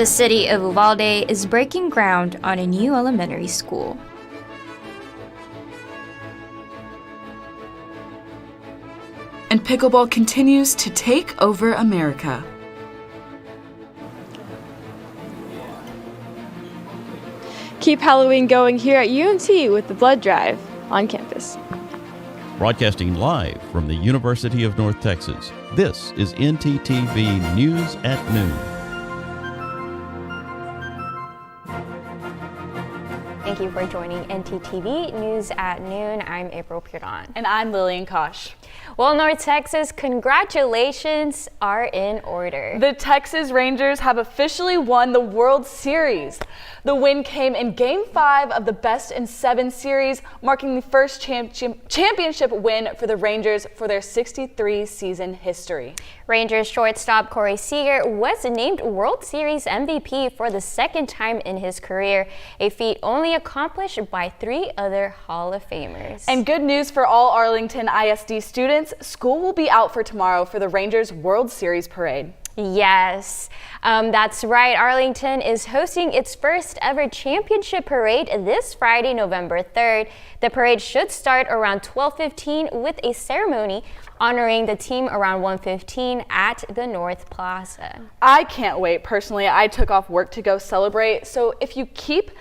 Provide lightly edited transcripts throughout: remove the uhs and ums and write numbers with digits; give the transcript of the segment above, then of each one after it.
The city of Uvalde is breaking ground on a new elementary school. And pickleball continues to take over America. Keep Halloween going here at UNT with the blood drive on campus. Broadcasting live from the University of North Texas, this is ntTV News at Noon. Thank you for joining ntTV News at Noon. I'm April Piron. And I'm Lillian Kosh. Well, North Texas, congratulations are in order. The Texas Rangers have officially won the World Series. The win came in Game 5 of the best-in-7 series, marking the first championship win for the Rangers for their 63-season history. Rangers shortstop Corey Seager was named World Series MVP for the second time in his career, a feat only accomplished by 3 other Hall of Famers. And good news for all Arlington ISD students, school will be out for tomorrow for the Rangers World Series parade. Yes, that's right. Arlington is hosting its first ever championship parade this Friday, November 3rd. The parade should start around 12:15 with a ceremony honoring the team around 1:15 at the North Plaza. I can't wait. Personally, I took off work to go celebrate. So if you keep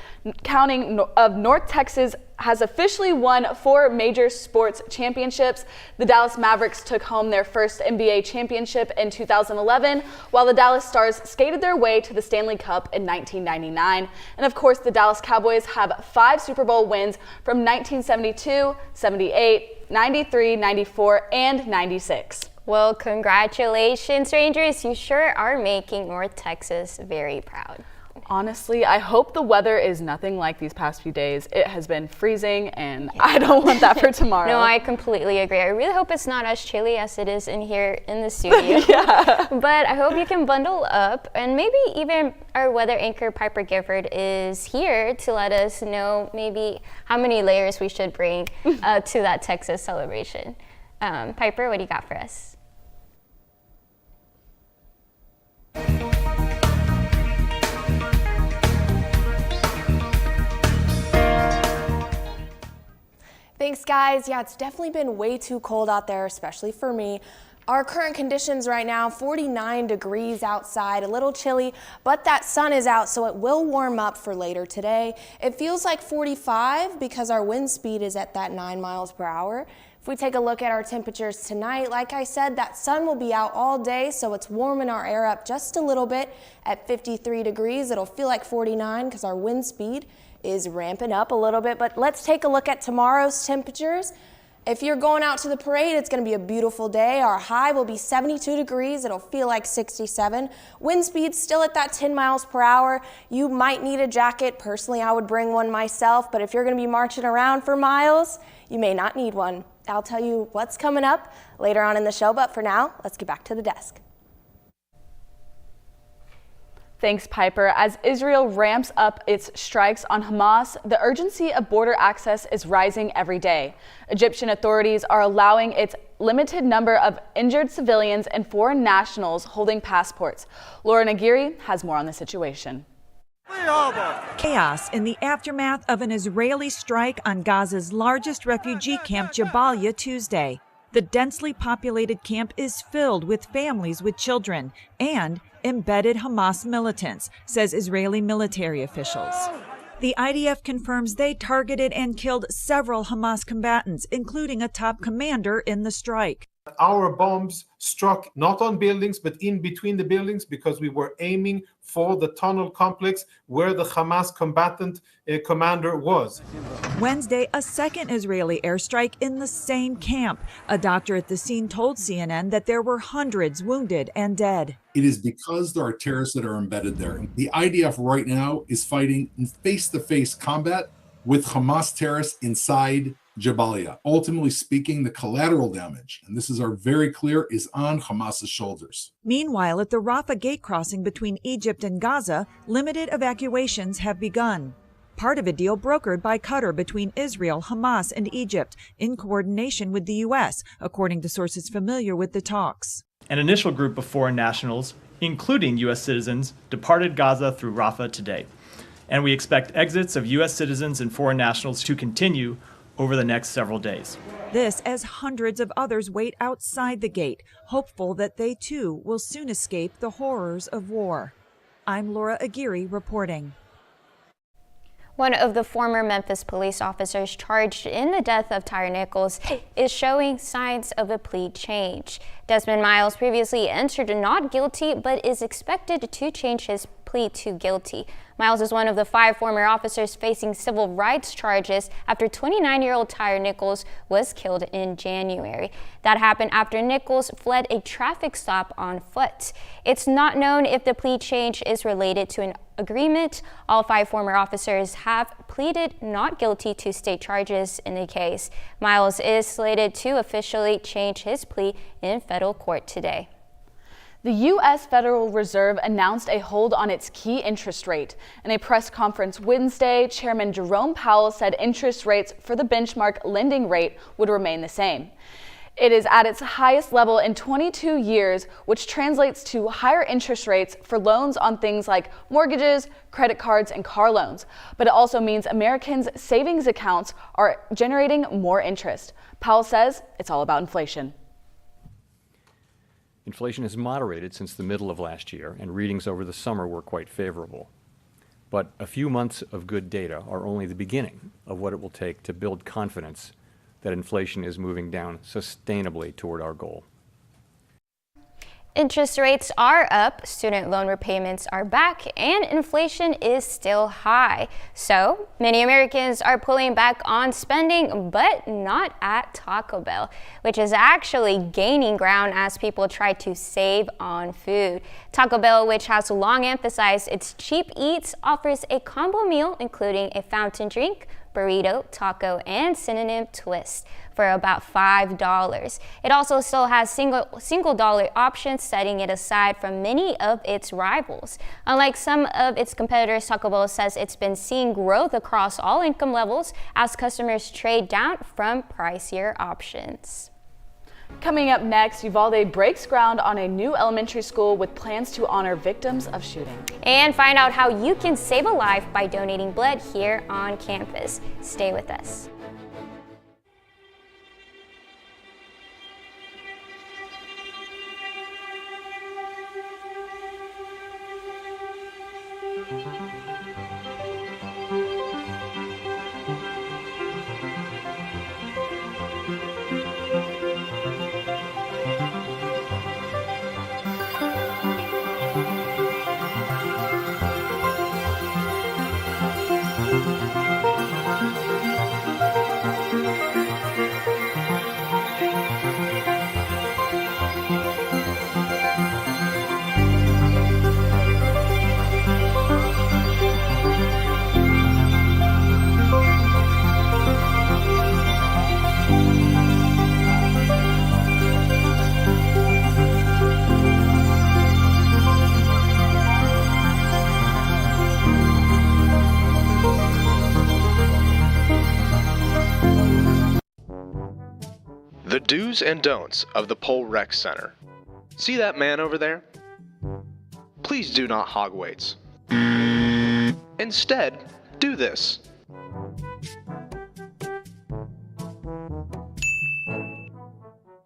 counting, of North Texas has officially won 4 major sports championships. The Dallas Mavericks took home their first NBA championship in 2011, while the Dallas Stars skated their way to the Stanley Cup in 1999. And of course, the Dallas Cowboys have 5 Super Bowl wins from 1972, 78, 93, 94, and 96. Well, congratulations, Rangers. You sure are making North Texas very proud. Honestly, I hope the weather is nothing like these past few days. It has been freezing, and I don't want that for tomorrow. No, I completely agree. I really hope it's not as chilly as it is in here in the studio. Yeah. But I hope you can bundle up, and maybe even our weather anchor Piper Gifford is here to let us know maybe how many layers we should bring to that Texas celebration. Piper, what do you got for us? Thanks, guys. Yeah, it's definitely been way too cold out there, especially for me. Our current conditions right now, 49 degrees outside, a little chilly, but that sun is out, so it will warm up for later today. It feels like 45 because our wind speed is at that 9 miles per hour. If we take a look at our temperatures tonight, like I said, that sun will be out all day, so it's warming our air up just a little bit at 53 degrees. It'll feel like 49 because our wind speed is ramping up a little bit, but let's take a look at tomorrow's temperatures. If you're going out to the parade, it's going to be a beautiful day. Our high will be 72 degrees. It'll feel like 67. Wind speed still at that 10 miles per hour. You might need a jacket. Personally, I would bring one myself, but if you're going to be marching around for miles, you may not need one. I'll tell you what's coming up later on in the show, but for now, let's get back to the desk. Thanks, Piper. As Israel ramps up its strikes on Hamas, the urgency of border access is rising every day. Egyptian authorities are allowing its limited number of injured civilians and foreign nationals holding passports. Laura Nagiri has more on the situation. Chaos in the aftermath of an Israeli strike on Gaza's largest refugee camp, Jabalia, Tuesday. The densely populated camp is filled with families with children and embedded Hamas militants, says Israeli military officials. The IDF confirms they targeted and killed several Hamas combatants, including a top commander in the strike. Our bombs struck not on buildings, but in between the buildings because we were aiming for the tunnel complex where the Hamas combatant commander was. Wednesday, a second Israeli airstrike in the same camp. A doctor at the scene told CNN that there were hundreds wounded and dead. It is because there are terrorists that are embedded there. The IDF right now is fighting in face-to-face combat with Hamas terrorists inside Jabalia. Ultimately speaking, the collateral damage, and this is our very clear, is on Hamas's shoulders. Meanwhile, at the Rafah gate crossing between Egypt and Gaza, limited evacuations have begun. Part of a deal brokered by Qatar between Israel, Hamas, and Egypt in coordination with the U.S., according to sources familiar with the talks. An initial group of foreign nationals including U.S. citizens, departed Gaza through Rafah today. And we expect exits of U.S. citizens and foreign nationals to continue over the next several days. This as hundreds of others wait outside the gate, hopeful that they too will soon escape the horrors of war. I'm Laura Aguirre reporting. One of the former Memphis police officers charged in the death of Tyre Nichols is showing signs of a plea change. Desmond Miles previously answered not guilty, but is expected to change his plea to guilty. Miles is one of the 5 former officers facing civil rights charges after 29-year-old Tyre Nichols was killed in January. That happened after Nichols fled a traffic stop on foot. It's not known if the plea change is related to an agreement. All 5 former officers have pleaded not guilty to state charges in the case. Miles is slated to officially change his plea in federal court today. The U.S. Federal Reserve announced a hold on its key interest rate. In a press conference Wednesday, Chairman Jerome Powell said interest rates for the benchmark lending rate would remain the same. It is at its highest level in 22 years, which translates to higher interest rates for loans on things like mortgages, credit cards, and car loans. But it also means Americans' savings accounts are generating more interest. Powell says it's all about inflation. Inflation has moderated since the middle of last year, and readings over the summer were quite favorable. But a few months of good data are only the beginning of what it will take to build confidence that inflation is moving down sustainably toward our goal. Interest rates are up, student loan repayments are back, and inflation is still high. So many Americans are pulling back on spending, but not at Taco Bell, which is actually gaining ground as people try to save on food. Taco Bell, which has long emphasized its cheap eats, offers a combo meal including a fountain drink, burrito, taco, and synonym twist for about $5. It also still has single dollar options, setting it aside from many of its rivals. Unlike some of its competitors, Taco Bell says it's been seeing growth across all income levels as customers trade down from pricier options. Coming up next, Uvalde breaks ground on a new elementary school with plans to honor victims of shooting. And find out how you can save a life by donating blood here on campus. Stay with us. The do's and don'ts of the Pole Rec Center. See that man over there? Please do not hog weights. Instead, do this.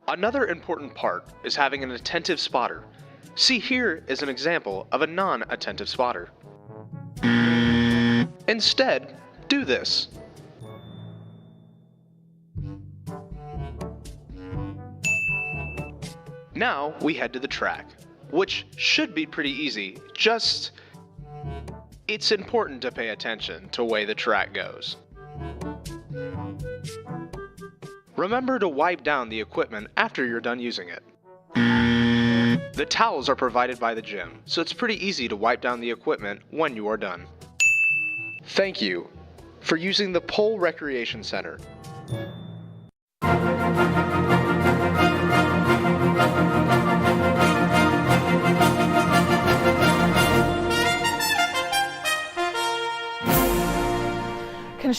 Another important part is having an attentive spotter. See, here is an example of a non-attentive spotter. Instead, do this. Now we head to the track, which should be pretty easy, just it's important to pay attention to the way the track goes. Remember to wipe down the equipment after you're done using it. The towels are provided by the gym, so it's pretty easy to wipe down the equipment when you are done. Thank you for using the Pole Recreation Center.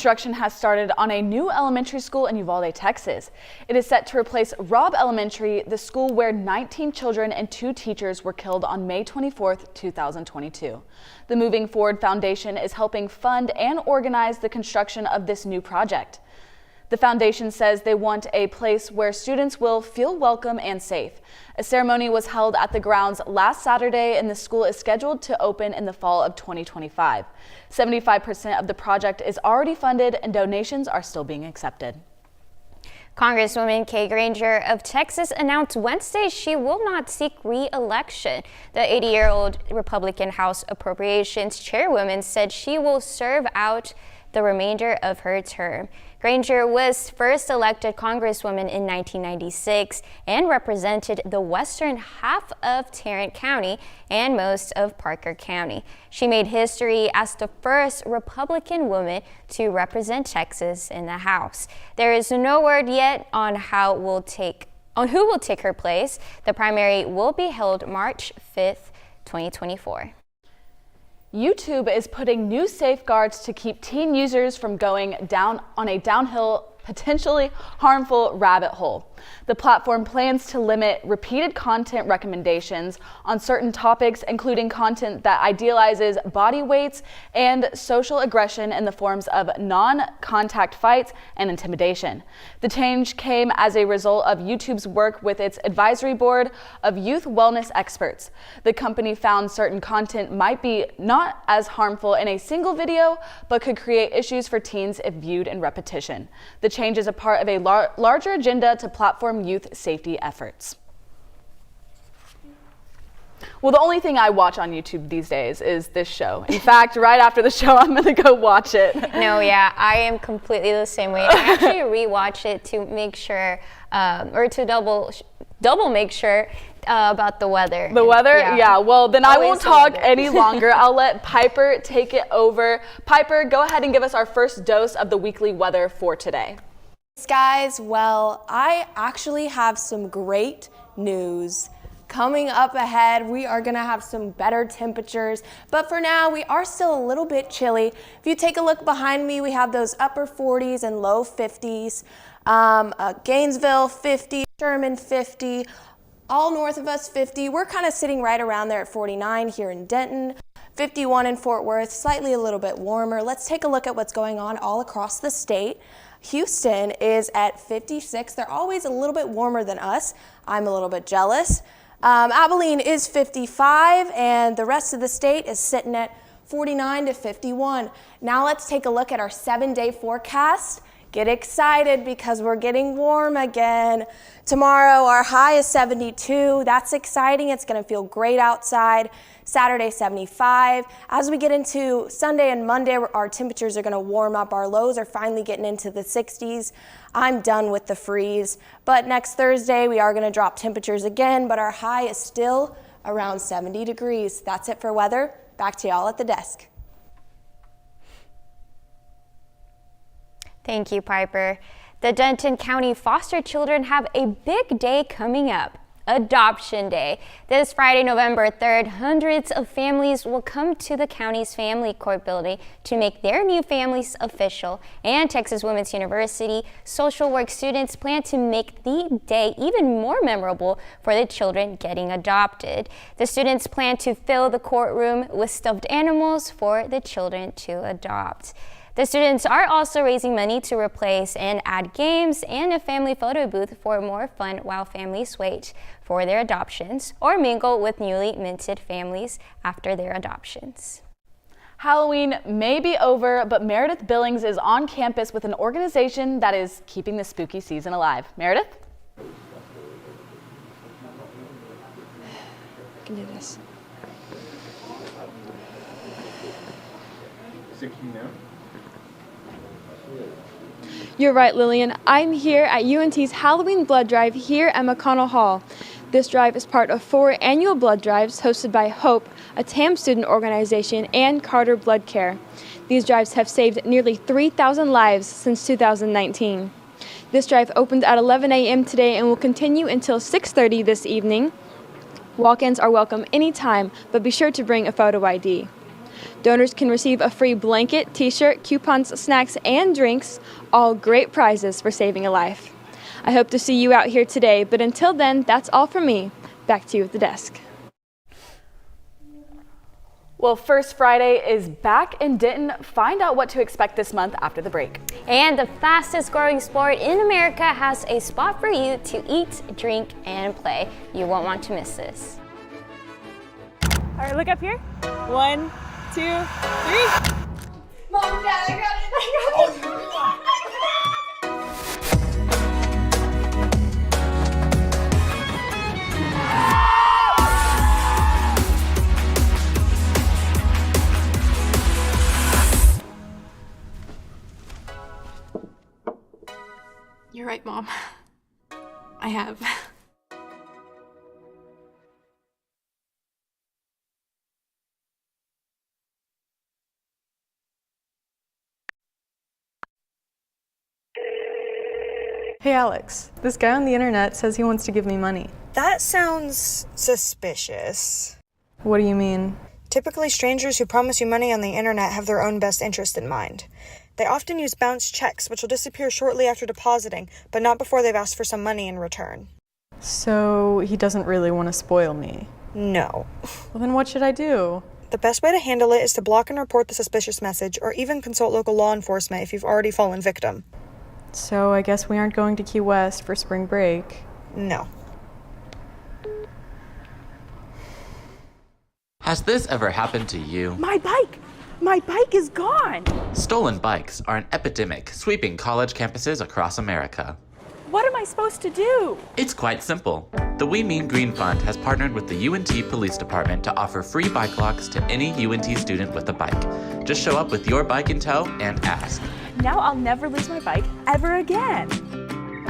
Construction has started on a new elementary school in Uvalde, Texas. It is set to replace Robb Elementary, the school where 19 children and 2 teachers were killed on May 24, 2022. The Moving Forward Foundation is helping fund and organize the construction of this new project. The foundation says they want a place where students will feel welcome and safe. A ceremony was held at the grounds last Saturday, and the school is scheduled to open in the fall of 2025. 75% of the project is already funded, and donations are still being accepted. Congresswoman Kay Granger of Texas announced Wednesday she will not seek re-election. The 80-year-old Republican House Appropriations Chairwoman said she will serve out the remainder of her term. Granger was first elected Congresswoman in 1996 and represented the western half of Tarrant County and most of Parker County. She made history as the first Republican woman to represent Texas in the House. There is no word yet on who will take her place. The primary will be held March 5th, 2024. YouTube is putting new safeguards to keep teen users from going down on a downhill, potentially harmful rabbit hole. The platform plans to limit repeated content recommendations on certain topics, including content that idealizes body weights and social aggression in the forms of non-contact fights and intimidation. The change came as a result of YouTube's work with its advisory board of youth wellness experts. The company found certain content might be not as harmful in a single video, but could create issues for teens if viewed in repetition. The change is a part of a larger agenda to platform youth safety efforts. Well, the only thing I watch on YouTube these days is this show. In fact, right after the show, I'm going to go watch it. No, yeah, I am completely the same way. I actually rewatch it to make sure, or to double make sure about the weather. The weather? Yeah, well, then I won't talk any longer. I'll let Piper take it over. Piper, go ahead and give us our first dose of the weekly weather for today. Thanks, guys. Well, I actually have some great news. Coming up ahead, we are going to have some better temperatures, but for now, we are still a little bit chilly. If you take a look behind me, we have those upper 40s and low 50s. Gainesville, 50, Sherman, 50, all north of us, 50. We're kind of sitting right around there at 49 here in Denton, 51 in Fort Worth, slightly a little bit warmer. Let's take a look at what's going on all across the state. Houston is at 56. They're always a little bit warmer than us. I'm a little bit jealous. Abilene is 55, and the rest of the state is sitting at 49 to 51. Now let's take a look at our 7-day forecast. Get excited because we're getting warm again. Tomorrow our high is 72. That's exciting. It's going to feel great outside. Saturday 75. As we get into Sunday and Monday, our temperatures are going to warm up. Our lows are finally getting into the 60s. I'm done with the freeze. But next Thursday we are going to drop temperatures again, but our high is still around 70 degrees. That's it for weather. Back to y'all at the desk. Thank you, Piper. The Denton County foster children have a big day coming up, Adoption Day. This Friday, November 3rd, hundreds of families will come to the county's family court building to make their new families official. And Texas Women's University social work students plan to make the day even more memorable for the children getting adopted. The students plan to fill the courtroom with stuffed animals for the children to adopt. The students are also raising money to replace and add games and a family photo booth for more fun while families wait for their adoptions or mingle with newly minted families after their adoptions. Halloween may be over, but Meredith Billings is on campus with an organization that is keeping the spooky season alive. Meredith? I can do this. Is it key now? You're right, Lillian. I'm here at UNT's Halloween Blood Drive here at McConnell Hall. This drive is part of 4 annual blood drives hosted by HOPE, a TAM student organization, and Carter Blood Care. These drives have saved nearly 3,000 lives since 2019. This drive opened at 11 a.m. today and will continue until 6:30 this evening. Walk-ins are welcome anytime, but be sure to bring a photo ID. Donors can receive a free blanket, t-shirt, coupons, snacks, and drinks, all great prizes for saving a life. I hope to see you out here today, but until then, that's all from me. Back to you at the desk. Well, First Friday is back in Denton. Find out what to expect this month after the break. And the fastest growing sport in America has a spot for you to eat, drink, and play. You won't want to miss this. All right, look up here. 1, 2, 3. Mom, Dad, I got it. You're right, Mom. I have. Hey Alex, this guy on the internet says he wants to give me money. That sounds suspicious. What do you mean? Typically, strangers who promise you money on the internet have their own best interest in mind. They often use bounced checks, which will disappear shortly after depositing, but not before they've asked for some money in return. So he doesn't really want to spoil me? No. Well, then what should I do? The best way to handle it is to block and report the suspicious message, or even consult local law enforcement if you've already fallen victim. So I guess we aren't going to Key West for spring break? No. Has this ever happened to you? My bike! My bike is gone! Stolen bikes are an epidemic sweeping college campuses across America. What am I supposed to do? It's quite simple. The We Mean Green Fund has partnered with the UNT Police Department to offer free bike locks to any UNT student with a bike. Just show up with your bike in tow and ask. Now I'll never lose my bike ever again.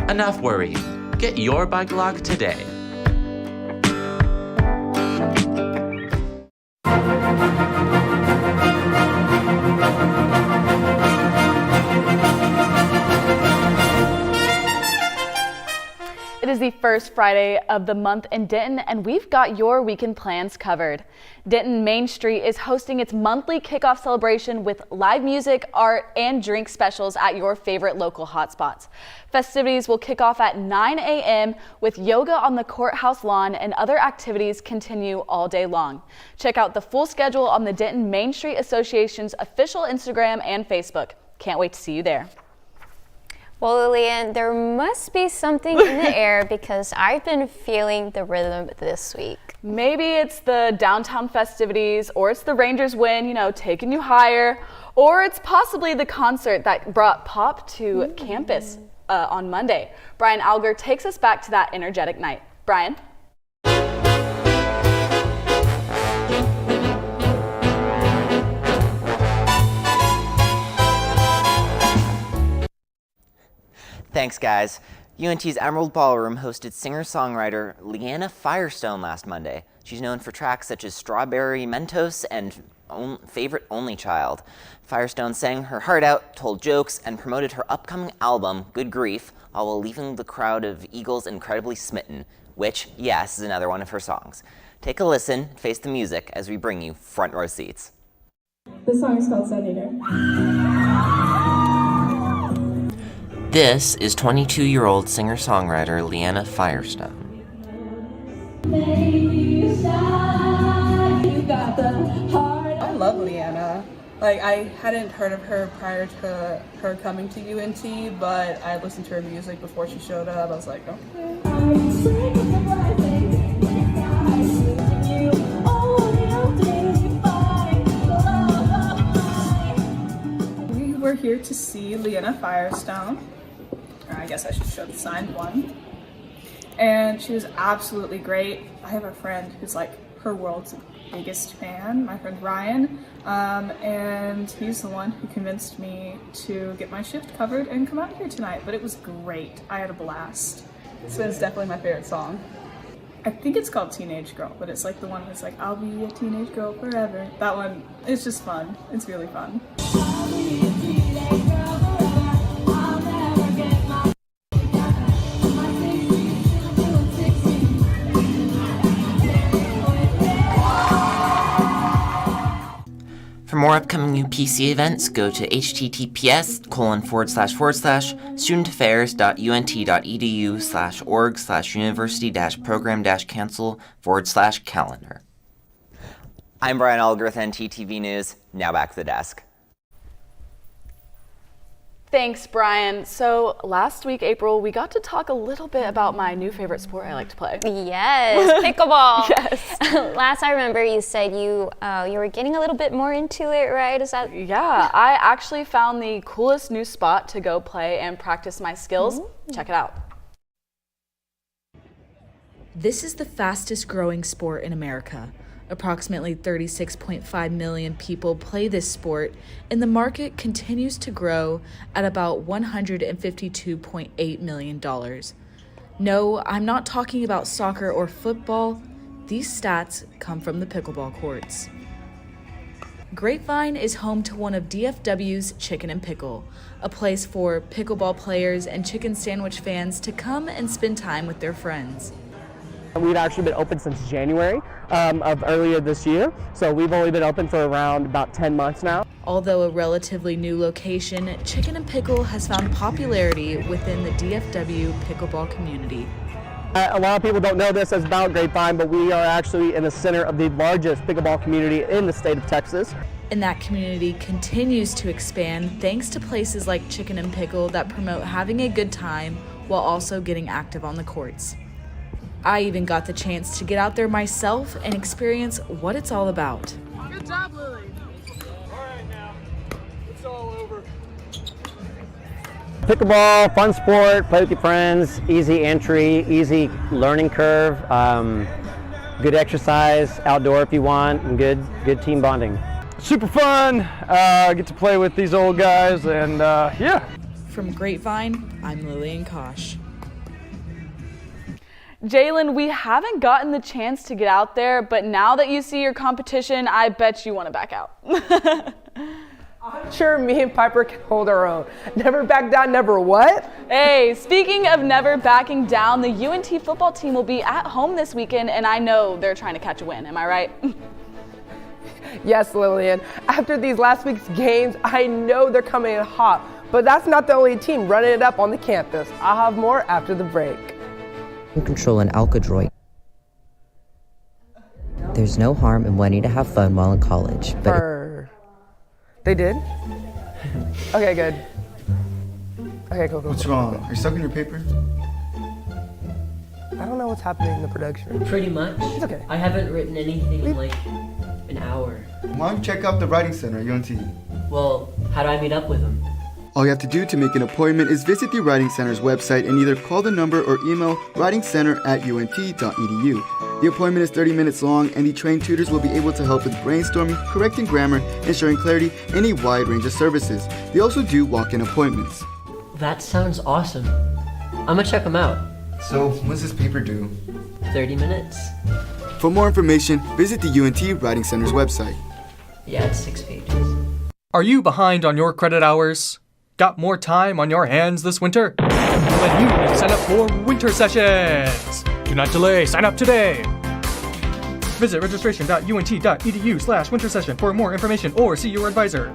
Enough worrying. Get your bike lock today. It is the first Friday of the month in Denton, and we've got your weekend plans covered. Denton Main Street is hosting its monthly kickoff celebration with live music, art, and drink specials at your favorite local hotspots. Festivities will kick off at 9 a.m. with yoga on the courthouse lawn, and other activities continue all day long. Check out the full schedule on the Denton Main Street Association's official Instagram and Facebook. Can't wait to see you there. Well, Lillian, there must be something in the air because I've been feeling the rhythm this week. Maybe it's the downtown festivities, or it's the Rangers win, taking you higher, or it's possibly the concert that brought pop to campus on Monday. Brian Alger takes us back to that energetic night. Brian? Thanks, guys. UNT's Emerald Ballroom hosted singer-songwriter Leanna Firestone last Monday. She's known for tracks such as Strawberry Mentos and Favorite Only Child. Firestone sang her heart out, told jokes, and promoted her upcoming album, Good Grief, all while leaving the crowd of Eagles incredibly smitten, which, yes, is another one of her songs. Take a listen, face the music, as we bring you front row seats. This song is called Sun Eater. This is 22-year-old singer-songwriter Leanna Firestone. I love Leanna. I hadn't heard of her prior to her coming to UNT, but I listened to her music before she showed up. I was like, okay. We were here to see Leanna Firestone. I guess I should show the signed one. And she was absolutely great. I have a friend who's like her world's biggest fan, my friend Ryan, and he's the one who convinced me to get my shift covered and come out here tonight. But it was great. I had a blast. This one's definitely my favorite song. I think it's called Teenage Girl, but it's like the one that's like, I'll be a teenage girl forever. That one, it's just fun. It's really fun. For more upcoming UPC events, go to https://studentaffairs.unt.edu/org/university-program-cancel/calendar. I'm Brian Alger with ntTV News. Now back to the desk. Thanks, Brian. So last week, April, we got to talk a little bit about my new favorite sport I like to play. Yes, pickleball. Yes. Last I remember, you said you were getting a little bit more into it, right? Is that? Yeah, I actually found the coolest new spot to go play and practice my skills. Check it out. This is the fastest growing sport in America. Approximately 36.5 million people play this sport, and the market continues to grow at about $152.8 million. No, I'm not talking about soccer or football. These stats come from the pickleball courts. Grapevine is home to one of DFW's Chicken and Pickle, a place for pickleball players and chicken sandwich fans to come and spend time with their friends. We've actually been open since January of earlier this year, so we've only been open for around about 10 months now. Although a relatively new location, Chicken and Pickle has found popularity within the DFW pickleball community. A lot of people don't know this about Grapevine, but we are actually in the center of the largest pickleball community in the state of Texas. And that community continues to expand thanks to places like Chicken and Pickle that promote having a good time while also getting active on the courts. I even got the chance to get out there myself and experience what it's all about. Good job, Lily. All right, now, it's all over. Pickleball, fun sport, play with your friends, easy entry, easy learning curve, good exercise, outdoor if you want, and good team bonding. Super fun, get to play with these old guys, and yeah. From Grapevine, I'm Lillian Kosh. Jalen, we haven't gotten the chance to get out there, but now that you see your competition, I bet you want to back out. I'm sure me and Piper can hold our own. Never back down, never what? Hey, speaking of never backing down, the UNT football team will be at home this weekend, and I know they're trying to catch a win. Am I right? Yes, Lillian. After these last week's games, I know they're coming in hot, but that's not the only team running it up on the campus. I'll have more after the break. Control an Alkadroid. There's no harm in wanting to have fun while in college, but They did? Okay, good. Okay, cool. What's wrong? Are you stuck in your paper? I don't know what's happening in the production. Pretty much. It's okay. I haven't written anything in like an hour. Why don't you check out the Writing Center at UNT? Well, how do I meet up with them? All you have to do to make an appointment is visit the Writing Center's website and either call the number or email writingcenter@unt.edu. The appointment is 30 minutes long, and the trained tutors will be able to help with brainstorming, correcting grammar, ensuring clarity, and a wide range of services. They also do walk-in appointments. That sounds awesome. I'm gonna check them out. So, when's this paper due? 30 minutes. For more information, visit the UNT Writing Center's website. Yeah, it's 6 pages. Are you behind on your credit hours? Got more time on your hands this winter? Then you need to sign up for winter sessions. Do not delay, sign up today. Visit registration.unt.edu/winter session for more information or see your advisor.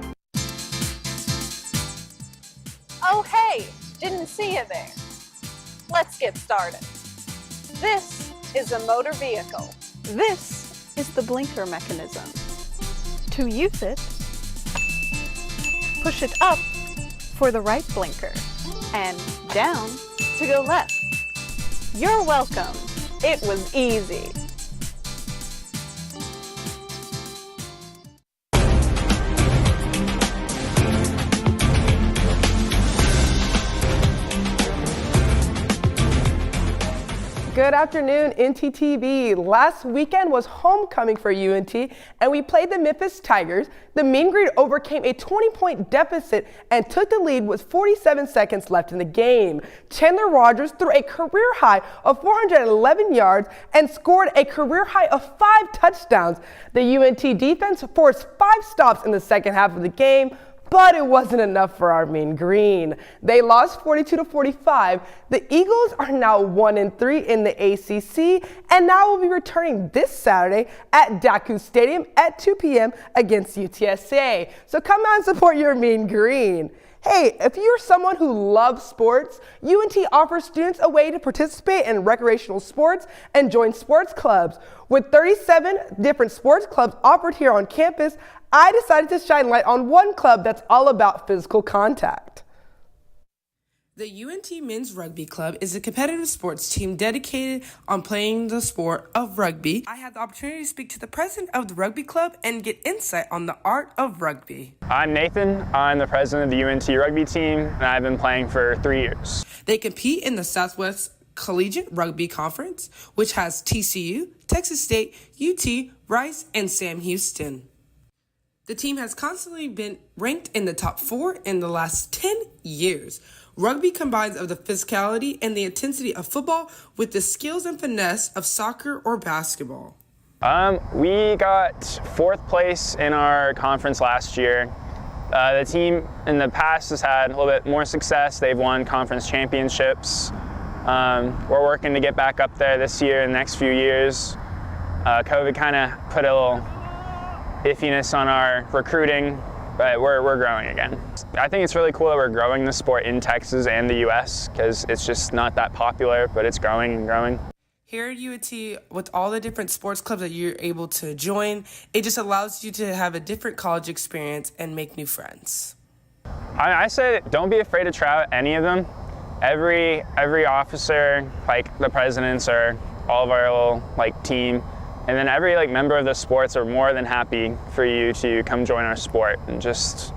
Oh hey, didn't see you there. Let's get started. This is a motor vehicle. This is the blinker mechanism. To use it, push it up for the right blinker and down to go left. You're welcome. It was easy. Good afternoon, ntTV. Last weekend was homecoming for UNT, and we played the Memphis Tigers. The Mean Green overcame a 20-point deficit and took the lead with 47 seconds left in the game. Chandler Rogers threw a career high of 411 yards and scored a career high of 5 touchdowns. The UNT defense forced 5 stops in the second half of the game. But it wasn't enough for our Mean Green. They lost 42-45. The Eagles are now 1-3 in the ACC and now will be returning this Saturday at Daku Stadium at 2 p.m. against UTSA. So come out and support your Mean Green. Hey, if you're someone who loves sports, UNT offers students a way to participate in recreational sports and join sports clubs. With 37 different sports clubs offered here on campus, I decided to shine light on one club that's all about physical contact. The UNT Men's Rugby Club is a competitive sports team dedicated on playing the sport of rugby. I had the opportunity to speak to the president of the rugby club and get insight on the art of rugby. I'm Nathan. I'm the president of the UNT rugby team, and I've been playing for 3 years. They compete in the Southwest Collegiate Rugby Conference, which has TCU, Texas State, UT, Rice, and Sam Houston. The team has constantly been ranked in the top 4 in the last 10 years. Rugby combines of the physicality and the intensity of football with the skills and finesse of soccer or basketball. We got 4th place in our conference last year. The team in the past has had a little bit more success. They've won conference championships. We're working to get back up there this year and the next few years. COVID kind of put a little iffiness on our recruiting, but we're growing again. I think it's really cool that we're growing the sport in Texas and the US because it's just not that popular, but it's growing and growing. Here at UNT, with all the different sports clubs that you're able to join, it just allows you to have a different college experience and make new friends. I say don't be afraid to try out any of them. Every officer, like the presidents or all of our little team, and then every member of the sports are more than happy for you to come join our sport and just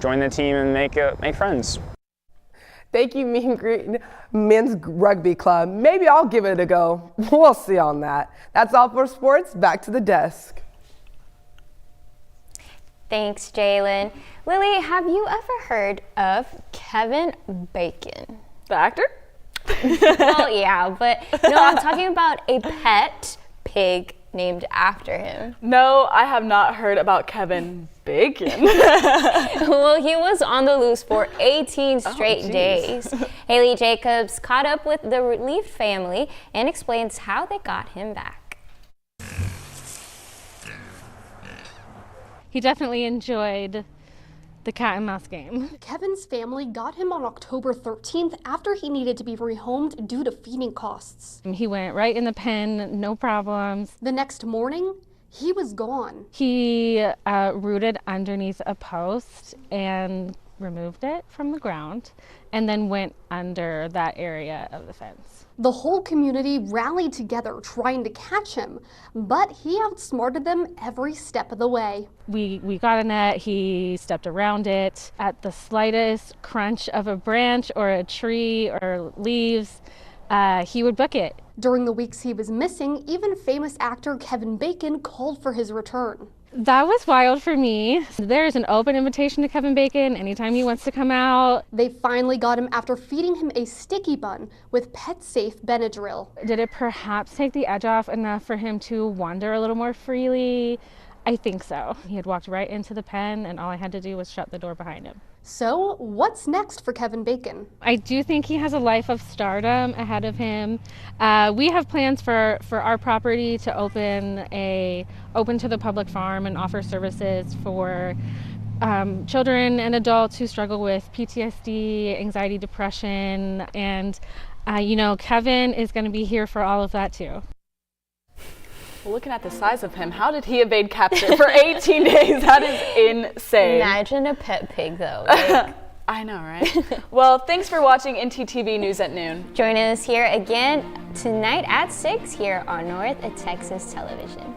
join the team and make friends. Thank you, Mean Green Men's Rugby Club. Maybe I'll give it a go. We'll see on that. That's all for sports. Back to the desk. Thanks, Jalen. Lily, have you ever heard of Kevin Bacon? The actor? Well, yeah, but no, I'm talking about a pet pig named after him. No, I have not heard about Kevin Bacon. Well, he was on the loose for 18 straight days. Haley Jacobs caught up with the relieved family and explains how they got him back. He definitely enjoyed the cat and mouse game. Kevin's family got him on October 13th after he needed to be rehomed due to feeding costs. He went right in the pen, no problems. The next morning, he was gone. He rooted underneath a post and removed it from the ground and then went under that area of the fence. The whole community rallied together trying to catch him, but he outsmarted them every step of the way. We got a net, he stepped around it. At the slightest crunch of a branch or a tree or leaves, he would book it. During the weeks he was missing, even famous actor Kevin Bacon called for his return. That was wild for me. There's an open invitation to Kevin Bacon anytime he wants to come out. They finally got him after feeding him a sticky bun with pet-safe Benadryl. Did it perhaps take the edge off enough for him to wander a little more freely? I think so. He had walked right into the pen and all I had to do was shut the door behind him. So what's next for Kevin Bacon? I do think he has a life of stardom ahead of him. We have plans for our property to open to the public farm and offer services for children and adults who struggle with PTSD, anxiety, depression, and Kevin is going to be here for all of that too. Looking at the size of him, how did he evade capture for 18 days? That is insane. Imagine a pet pig, though. I know, right? Well, thanks for watching ntTV News at Noon. Join us here again tonight at 6 here on North Texas Television.